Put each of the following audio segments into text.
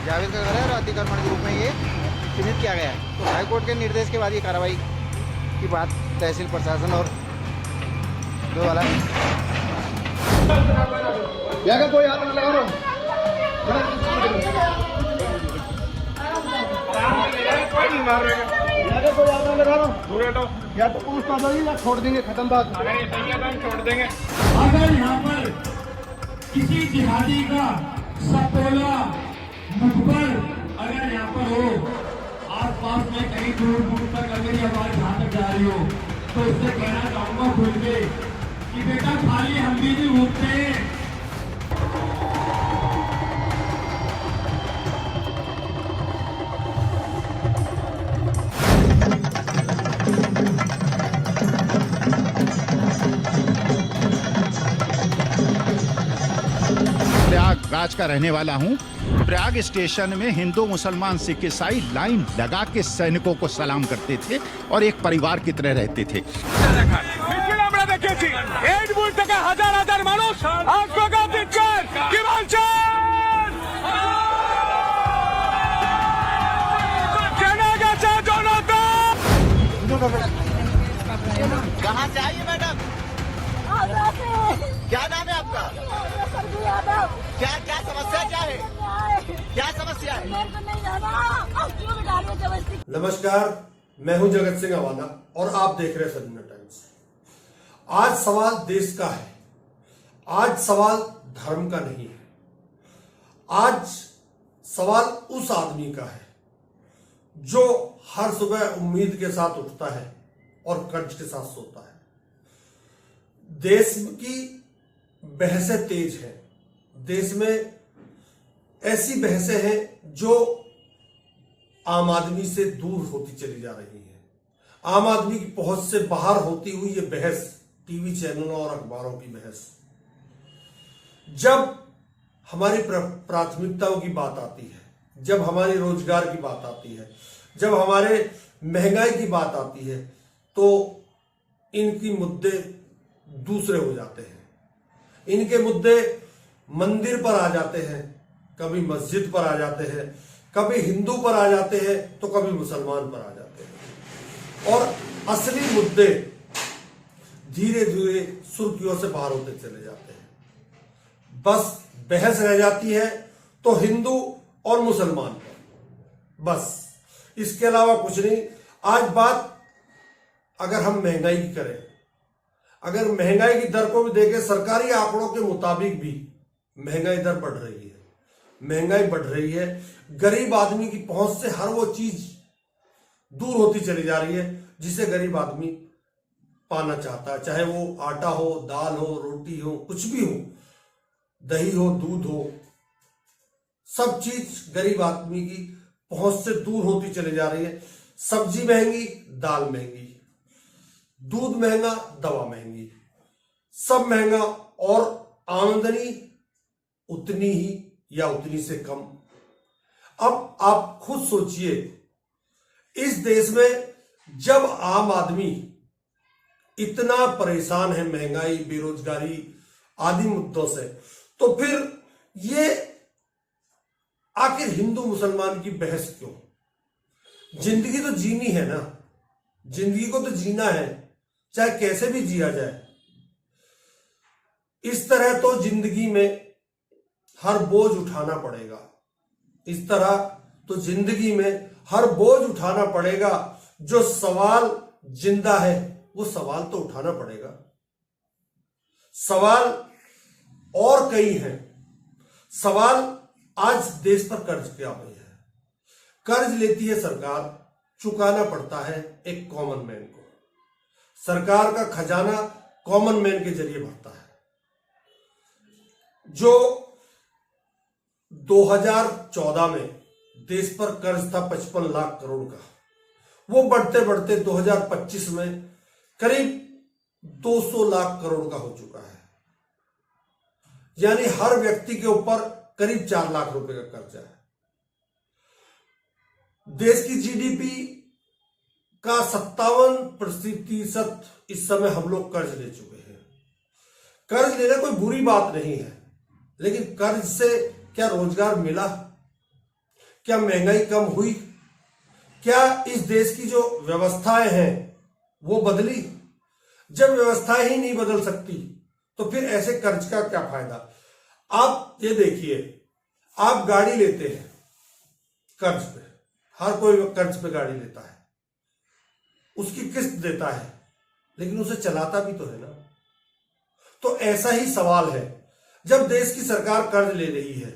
जावेद का घर है और अतिक्रमण के रूप में ये चिन्हित किया गया है। तो हाईकोर्ट के निर्देश के बाद ये कार्रवाई की बात तहसील प्रशासन और दो वाला कोई हाथ न लगा कोई नहीं मार रहे कोई हाथ न लगा या तो पुलिस का या छोड़ देंगे, खत्म बात। अगर ये सही है तो हम छोड़ देंगे। अगर यहाँ पर किसी जिहादी का सपोला मुखबर अगर यहाँ पर हो, आस पास में कहीं दूर दूर तक अगर ये आवाज जहाँ तक जा रही हो, तो उससे कहना चाहूंगा खुल के कि बेटा खाली हम भी नहीं उठते हैं। प्रयागराज का रहने वाला हूं। प्रयाग स्टेशन में हिंदू मुसलमान सिख ईसाई लाइन लगा के सैनिकों को सलाम करते थे और एक परिवार की तरह रहते थे। कहाँ से आई है मैडम? क्या नाम है आपका? क्या क्या समस्या क्या है? क्या समस्या है? नमस्कार, मैं हूं जगत सिंह अवाना और आप देख रहे हैं सदना टाइम्स। आज सवाल देश का है, आज सवाल धर्म का नहीं है, आज सवाल उस आदमी का है जो हर सुबह उम्मीद के साथ उठता है और कर्ज के साथ सोता है। देश की बहसें तेज हैं, देश में ऐसी बहसें हैं जो आम आदमी से दूर होती चली जा रही हैं। आम आदमी की पहुंच से बाहर होती हुई ये बहस, टीवी चैनलों और अखबारों की बहस, जब हमारी प्राथमिकताओं की बात आती है, जब हमारी रोजगार की बात आती है, जब हमारे महंगाई की बात आती है, तो इनकी मुद्दे दूसरे हो जाते हैं। इनके मुद्दे मंदिर पर आ जाते हैं, कभी मस्जिद पर आ जाते हैं, कभी हिंदू पर आ जाते हैं, तो कभी मुसलमान पर आ जाते हैं। और असली मुद्दे धीरे धीरे सुर्खियों से बाहर होते चले जाते हैं। बस बहस रह जाती है तो हिंदू और मुसलमान पर, बस, इसके अलावा कुछ नहीं। आज बात अगर हम महंगाई की करें, अगर महंगाई की दर को भी देखें, सरकारी आंकड़ों के मुताबिक भी महंगाई दर बढ़ रही है, महंगाई बढ़ रही है। गरीब आदमी की पहुंच से हर वो चीज दूर होती चली जा रही है जिसे गरीब आदमी पाना चाहता है, चाहे वो आटा हो, दाल हो, रोटी हो, कुछ भी हो, दही हो, दूध हो, सब चीज गरीब आदमी की पहुंच से दूर होती चली जा रही है। सब्जी महंगी, दाल महंगी, दूध महंगा, दवा महंगी, सब महंगा, और आमदनी उतनी ही या उतनी से कम। अब आप खुद सोचिए, इस देश में जब आम आदमी इतना परेशान है महंगाई, बेरोजगारी आदि मुद्दों से, तो फिर ये आखिर हिंदू मुसलमान की बहस क्यों? जिंदगी तो जीनी है ना, जिंदगी को तो जीना है, चाहे कैसे भी जिया जाए। इस तरह तो जिंदगी में हर बोझ उठाना पड़ेगा, इस तरह तो जिंदगी में हर बोझ उठाना पड़ेगा। जो सवाल जिंदा है वो सवाल तो उठाना पड़ेगा। सवाल और कई हैं। सवाल आज देश पर कर्ज क्या हुई है। कर्ज लेती है सरकार, चुकाना पड़ता है एक कॉमन मैन को। सरकार का खजाना कॉमन मैन के जरिए भरता है। जो 2014 में देश पर कर्ज था 55 लाख करोड़ का, वो बढ़ते बढ़ते 2025 में करीब 200 लाख करोड़ का हो चुका है। यानी हर व्यक्ति के ऊपर करीब 4 लाख रुपए का कर्जा है। देश की जीडीपी का 57% इस समय हम लोग कर्ज ले चुके हैं। कर्ज लेना कोई बुरी बात नहीं है, लेकिन कर्ज से क्या रोजगार मिला? क्या महंगाई कम हुई? क्या इस देश की जो व्यवस्थाएं हैं वो बदली? जब व्यवस्थाएं ही नहीं बदल सकती तो फिर ऐसे कर्ज का क्या फायदा? आप ये देखिए, आप गाड़ी लेते हैं कर्ज पे, हर कोई कर्ज पे गाड़ी लेता है, उसकी किस्त देता है, लेकिन उसे चलाता भी तो है ना। तो ऐसा ही सवाल है, जब देश की सरकार कर्ज ले रही है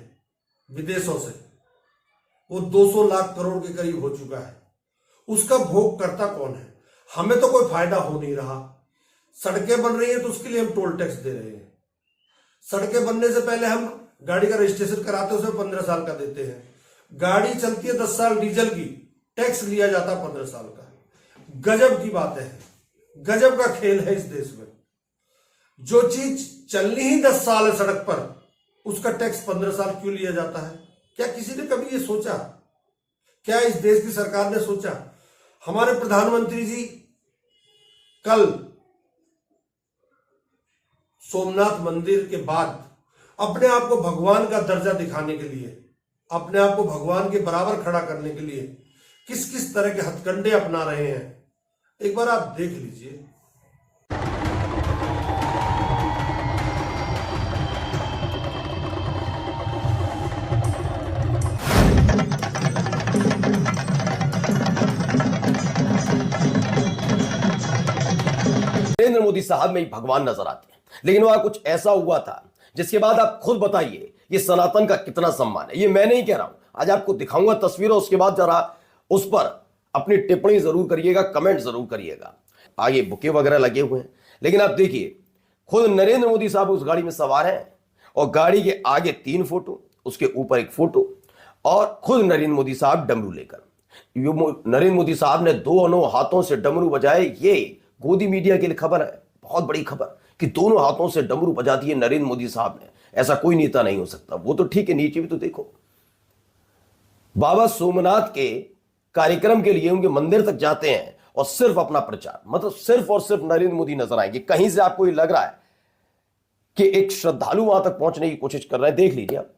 विदेशों से, वो 200 लाख करोड़ के करीब हो चुका है, उसका भोग करता कौन है? हमें तो कोई फायदा हो नहीं रहा। सड़कें बन रही है तो उसके लिए हम टोल टैक्स दे रहे हैं। सड़कें बनने से पहले हम गाड़ी का रजिस्ट्रेशन कराते हैं, उसमें 15 साल का देते हैं। गाड़ी चलती है 10 साल डीजल की, टैक्स लिया जाता है 15 साल का। गजब की बात है, गजब का खेल है इस देश में। जो चीज चलनी ही 10 साल है सड़क पर, उसका टैक्स 15 साल क्यों लिया जाता है? क्या किसी ने कभी ये सोचा? क्या इस देश की सरकार ने सोचा? हमारे प्रधानमंत्री जी कल सोमनाथ मंदिर के बाद अपने आप को भगवान का दर्जा दिखाने के लिए, अपने आप को भगवान के बराबर खड़ा करने के लिए किस किस तरह के हथकंडे अपना रहे हैं, एक बार आप देख लीजिए। नरेंद्र मोदी साहब में ही भगवान नजर आते हैं, लेकिन वहां कुछ ऐसा हुआ था जिसके बाद आप खुद बताइए ये सनातन का कितना सम्मान है। ये मैं नहीं कह रहा हूं, आज आपको दिखाऊंगा तस्वीरों, उसके बाद जरा उस पर अपनी टिप्पणी जरूर करिएगा, कमेंट जरूर करिएगा। आगे बुके वगैरह लगे हुए हैं, लेकिन आप देखिए खुद नरेंद्र मोदी साहब उस गाड़ी में सवार हैं और गाड़ी के आगे 3 फोटो, उसके ऊपर 1 फोटो और खुद नरेंद्र मोदी साहब डमरू लेकर। नरेंद्र मोदी साहब ने दोनों हाथों से डमरू बजाए। ये गोदी मीडिया के लिए खबर है, बहुत बड़ी खबर, कि दोनों हाथों से डमरू बजा दिए नरेंद्र मोदी साहब ने। ऐसा कोई नेता नहीं हो सकता। वो तो ठीक है, नीचे भी तो देखो, बाबा सोमनाथ के कार्यक्रम के लिए उनके मंदिर तक जाते हैं और सिर्फ अपना प्रचार, मतलब सिर्फ और सिर्फ नरेंद्र मोदी नजर आएंगे। कहीं से आपको ये लग रहा है कि एक श्रद्धालु वहां तक पहुंचने की कोशिश कर रहे हैं? देख लीजिए आप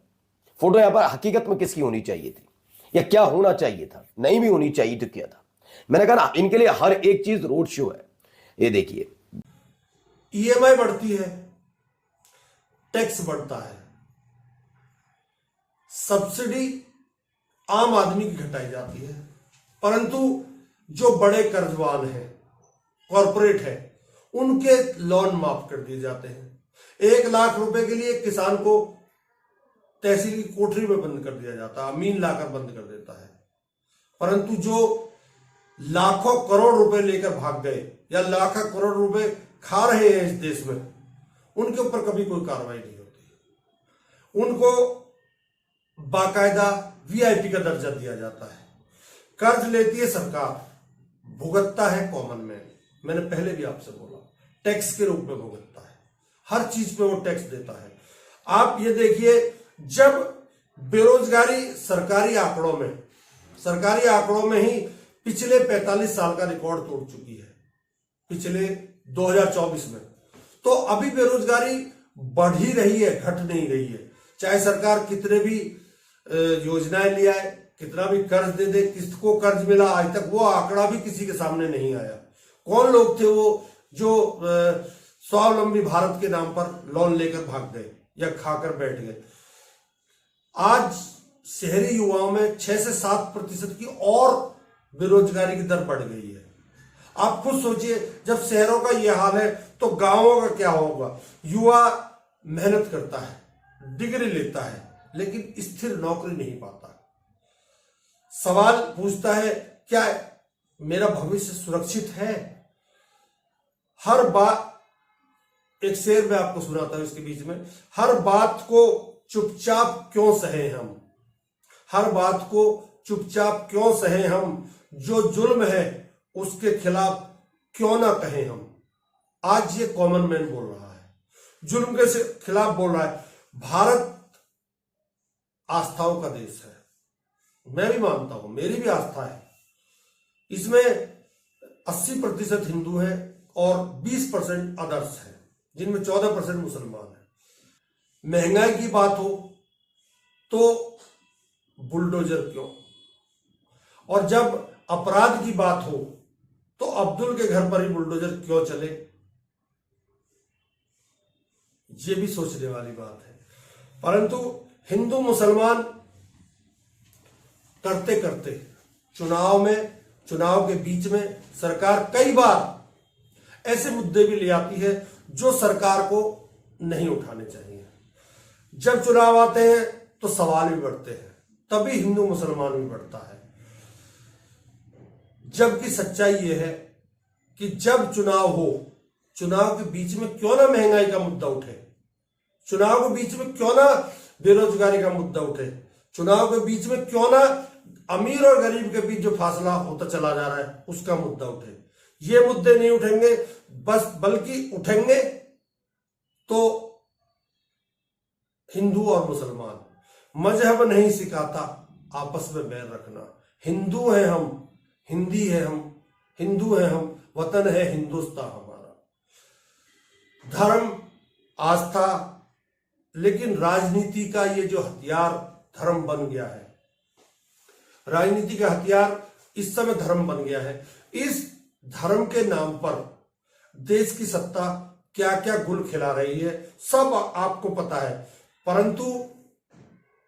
फोटो। यहां पर हकीकत में किसकी होनी चाहिए थी या क्या होना चाहिए था? नहीं भी होनी चाहिए तो क्या था? मैंने कहा ना, इनके लिए हर एक चीज रोड शो है। ये देखिए, ईएमआई बढ़ती है, टैक्स बढ़ता है, सब्सिडी आम आदमी की घटाई जाती है, परंतु जो बड़े कर्जवान हैं, कॉरपोरेट है, उनके लोन माफ कर दिए जाते हैं। 1 लाख रुपए के लिए किसान को तहसील की कोठरी में बंद कर दिया जाता है, अमीन लाकर बंद कर देता है। परंतु जो लाखों करोड़ रुपए लेकर भाग गए या लाखों करोड़ रुपए खा रहे हैं इस देश में, उनके ऊपर कभी कोई कार्रवाई नहीं होती। उनको बाकायदा वीआईपी का दर्जा दिया जाता है। कर्ज लेती है सरकार, भुगतता है कॉमन मैन। मैंने पहले भी आपसे बोला, टैक्स के रूप में भुगतता है, हर चीज पे वो टैक्स देता है। आप ये देखिए, जब बेरोजगारी सरकारी आंकड़ों में ही पिछले 45 साल का रिकॉर्ड तोड़ चुकी है, पिछले 2024 में, तो अभी बेरोजगारी बढ़ ही रही है, घट नहीं रही है। चाहे सरकार कितने भी योजनाएं ले आए, कितना भी कर्ज दे दे, किसको कर्ज मिला आज तक वो आंकड़ा भी किसी के सामने नहीं आया। कौन लोग थे वो जो स्वावलंबी भारत के नाम पर लोन लेकर भाग गए या खाकर बैठ गए? आज शहरी युवाओं में 6 से 7% की और बेरोजगारी की दर बढ़ गई है। आप खुद सोचिए, जब शहरों का यह हाल है तो गांवों का क्या होगा? युवा मेहनत करता है, डिग्री लेता है, लेकिन स्थिर नौकरी नहीं पाता। सवाल पूछता है, क्या मेरा भविष्य सुरक्षित है? हर बात, एक शेर मैं आपको सुनाता हूं इसके बीच में, हर बात को चुपचाप क्यों सहे हम, हर बात को चुपचाप क्यों सहे हम, जो जुल्म है उसके खिलाफ क्यों ना कहें हम। आज ये कॉमन मैन बोल रहा है, जुल्म के खिलाफ बोल रहा है। भारत आस्थाओं का देश है, मैं भी मानता हूं, मेरी भी आस्था है। इसमें 80% हिंदू है और 20% अदर्स है, जिनमें 14% मुसलमान है। महंगाई की बात हो तो बुलडोजर क्यों? और जब अपराध की बात हो तो अब्दुल के घर पर ही बुलडोजर क्यों चले? ये भी सोचने वाली बात है। परंतु हिंदू मुसलमान करते करते चुनाव के बीच में सरकार कई बार ऐसे मुद्दे भी ले आती है जो सरकार को नहीं उठाने चाहिए। जब चुनाव आते हैं तो सवाल भी बढ़ते हैं, तभी हिंदू मुसलमान भी बढ़ता है। जबकि सच्चाई यह है कि जब चुनाव हो, चुनाव के बीच में क्यों ना महंगाई का मुद्दा उठे, चुनाव के बीच में क्यों ना बेरोजगारी का मुद्दा उठे, चुनाव के बीच में क्यों ना अमीर और गरीब के बीच जो फासला होता चला जा रहा है उसका मुद्दा उठे। ये मुद्दे नहीं उठेंगे, बल्कि उठेंगे तो हिंदू और मुसलमान। मजहब नहीं सिखाता आपस में बैर रखना। हिंदू हैं हम, हिंदी है हम, हिंदू है हम, वतन है हिंदुस्तान हमारा। धर्म, आस्था, लेकिन राजनीति का ये जो हथियार धर्म बन गया है, राजनीति का हथियार इस समय धर्म बन गया है। इस धर्म के नाम पर देश की सत्ता क्या क्या गुल खिला रही है सब आपको पता है। परंतु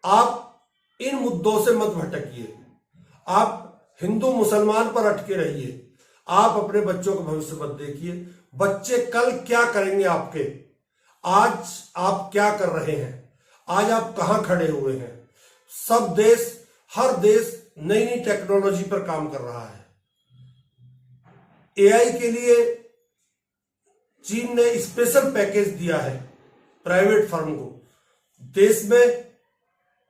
आप इन मुद्दों से मत भटकिए, आप हिंदू मुसलमान पर अटके रहिए। आप अपने बच्चों का भविष्य मत देखिए। बच्चे कल क्या करेंगे आपके, आज आप क्या कर रहे हैं, आज आप कहां खड़े हुए हैं। सब देश, हर देश नई नई टेक्नोलॉजी पर काम कर रहा है। एआई के लिए चीन ने स्पेशल पैकेज दिया है प्राइवेट फर्म को। देश में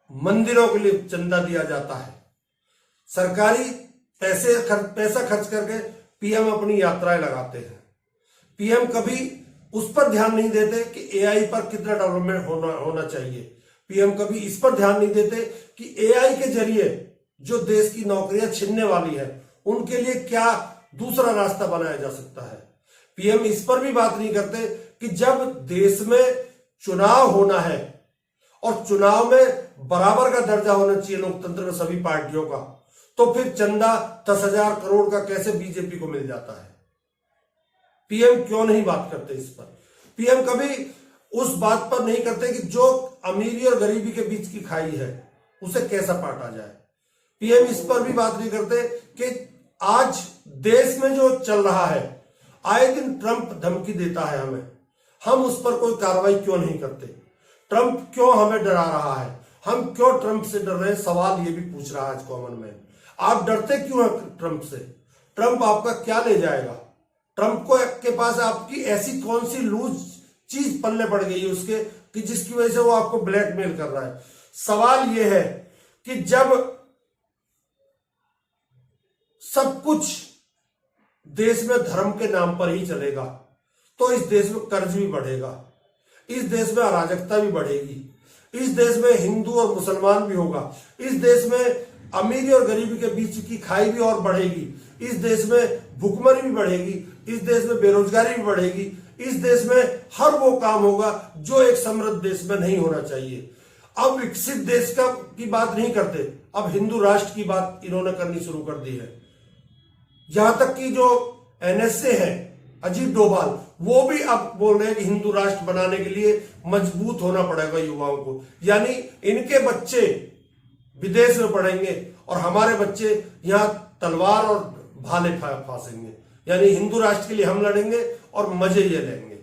मंदिरों के लिए चंदा दिया जाता है। सरकारी पैसा खर्च करके पीएम अपनी यात्राएं लगाते हैं। पीएम कभी उस पर ध्यान नहीं देते कि एआई पर कितना डेवलपमेंट होना चाहिए। पीएम कभी इस पर ध्यान नहीं देते कि एआई के जरिए जो देश की नौकरियां छीनने वाली है उनके लिए क्या दूसरा रास्ता बनाया जा सकता है। पीएम इस पर भी बात नहीं करते कि जब देश में चुनाव होना है और चुनाव में बराबर का दर्जा होना चाहिए लोकतंत्र में सभी पार्टियों का, तो फिर चंदा 10,000 करोड़ का कैसे बीजेपी को मिल जाता है। पीएम क्यों नहीं बात करते इस पर? पीएम कभी उस बात पर नहीं करते कि जो अमीरी और गरीबी के बीच की खाई है उसे कैसा पाटा जाए। पीएम इस पर भी बात नहीं करते कि आज देश में जो चल रहा है, आए दिन ट्रंप धमकी देता है हमें, हम उस पर कोई कार्रवाई क्यों नहीं करते। ट्रंप क्यों हमें डरा रहा है, हम क्यों ट्रंप से डर रहे हैं, सवाल ये भी पूछ रहा है आज कॉमन मैन। आप डरते क्यों हैं ट्रंप से? ट्रंप आपका क्या ले जाएगा? ट्रंप को के पास आपकी ऐसी कौन सी लूज चीज पल्ले पड़ गई है उसके कि जिसकी वजह से वो आपको ब्लैकमेल कर रहा है। सवाल ये है कि जब सब कुछ देश में धर्म के नाम पर ही चलेगा तो इस देश में कर्ज भी बढ़ेगा, इस देश में अराजकता भी बढ़ेगी, इस देश में हिंदू और मुसलमान भी होगा, इस देश में अमीरी और गरीबी के बीच की खाई भी और बढ़ेगी, इस देश में भुखमरी भी बढ़ेगी, इस देश में बेरोजगारी भी बढ़ेगी, इस देश में हर वो काम होगा जो एक समृद्ध देश में नहीं होना चाहिए। अब विकसित देश की बात नहीं करते, अब हिंदू राष्ट्र की बात इन्होंने करनी शुरू कर दी है। यहां तक कि जो एनएसए है अजीत डोभाल, वो भी अब बोल रहे हैं कि हिंदू राष्ट्र बनाने के लिए मजबूत होना पड़ेगा युवाओं को। यानी इनके बच्चे विदेश में पढ़ेंगे और हमारे बच्चे यहां तलवार और भाले फांसेंगे। यानी हिंदू राष्ट्र के लिए हम लड़ेंगे और मजे ये लेंगे।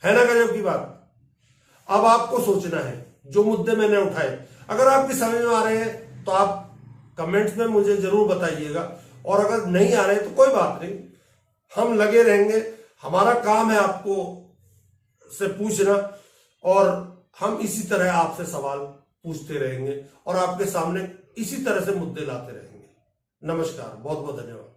है ना गजब की बात। अब आपको सोचना है जो मुद्दे मैंने उठाए, अगर आपकी समझ में आ रहे हैं तो आप कमेंट्स में मुझे जरूर बताइएगा, और अगर नहीं आ रहे तो कोई बात नहीं, हम लगे रहेंगे। हमारा काम है आपको से पूछना, और हम इसी तरह आपसे सवाल पूछते रहेंगे और आपके सामने इसी तरह से मुद्दे लाते रहेंगे। नमस्कार, बहुत बहुत धन्यवाद।